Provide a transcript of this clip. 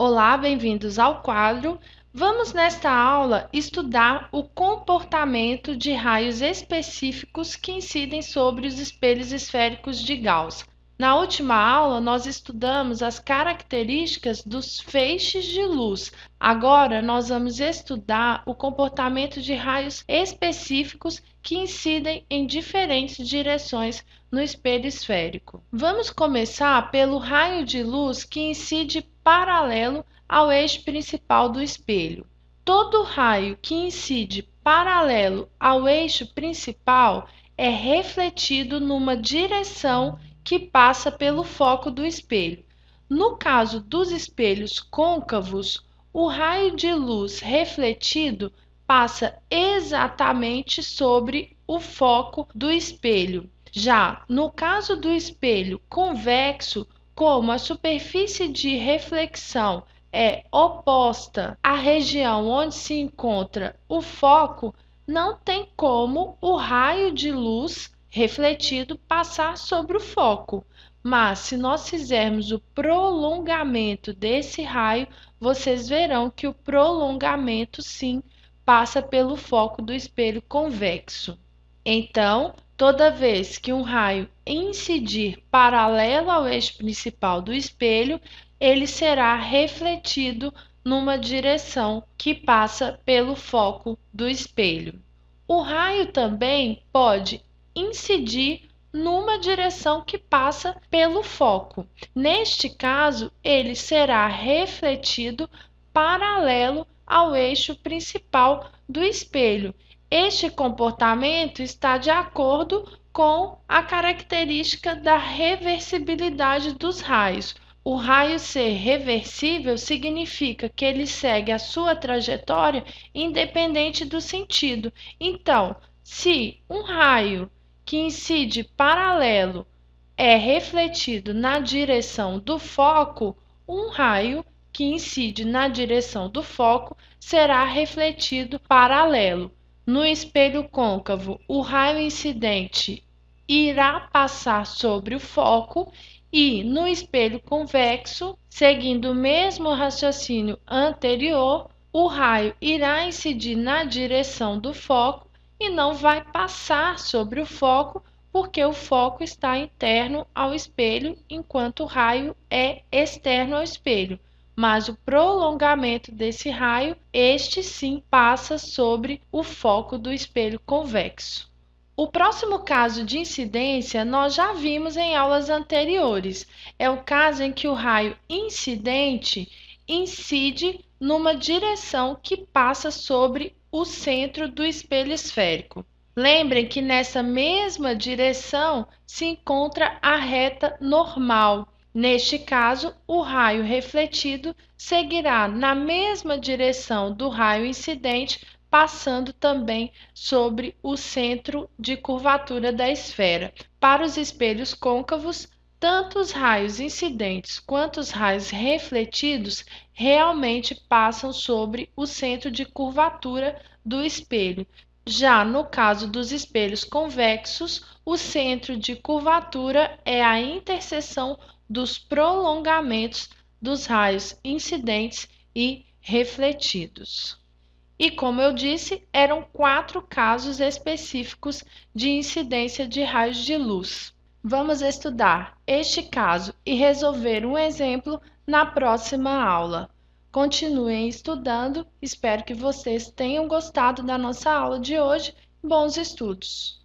Olá, bem-vindos ao quadro. Vamos nesta aula estudar o comportamento de raios específicos que incidem sobre os espelhos esféricos de Gauss. Na última aula, nós estudamos as características dos feixes de luz. Agora, nós vamos estudar o comportamento de raios específicos que incidem em diferentes direções no espelho esférico. Vamos começar pelo raio de luz que incide paralelo ao eixo principal do espelho. Todo raio que incide paralelo ao eixo principal é refletido numa direção que passa pelo foco do espelho. No caso dos espelhos côncavos, o raio de luz refletido passa exatamente sobre o foco do espelho. Já no caso do espelho convexo, como a superfície de reflexão é oposta à região onde se encontra o foco, não tem como o raio de luz refletido passar sobre o foco. Mas se nós fizermos o prolongamento desse raio, vocês verão que o prolongamento sim passa pelo foco do espelho convexo. Então, toda vez que um raio incidir paralelo ao eixo principal do espelho, ele será refletido numa direção que passa pelo foco do espelho. O raio também pode incidir numa direção que passa pelo foco. Neste caso, ele será refletido paralelo ao eixo principal do espelho. Este comportamento está de acordo com a característica da reversibilidade dos raios. O raio ser reversível significa que ele segue a sua trajetória independente do sentido. Então, se um raio que incide paralelo é refletido na direção do foco, um raio que incide na direção do foco será refletido paralelo. No espelho côncavo, o raio incidente irá passar sobre o foco e no espelho convexo, seguindo o mesmo raciocínio anterior, o raio irá incidir na direção do foco e não vai passar sobre o foco, porque o foco está interno ao espelho, enquanto o raio é externo ao espelho. Mas o prolongamento desse raio, este sim passa sobre o foco do espelho convexo. O próximo caso de incidência nós já vimos em aulas anteriores. É o caso em que o raio incidente incide numa direção que passa sobre o centro do espelho esférico. Lembrem que nessa mesma direção se encontra a reta normal. Neste caso, o raio refletido seguirá na mesma direção do raio incidente, passando também sobre o centro de curvatura da esfera. Para os espelhos côncavos, tanto os raios incidentes quanto os raios refletidos realmente passam sobre o centro de curvatura do espelho. Já no caso dos espelhos convexos, o centro de curvatura é a interseção dos prolongamentos dos raios incidentes e refletidos. E como eu disse, eram 4 casos específicos de incidência de raios de luz. Vamos estudar este caso e resolver um exemplo na próxima aula. Continuem estudando, espero que vocês tenham gostado da nossa aula de hoje. Bons estudos!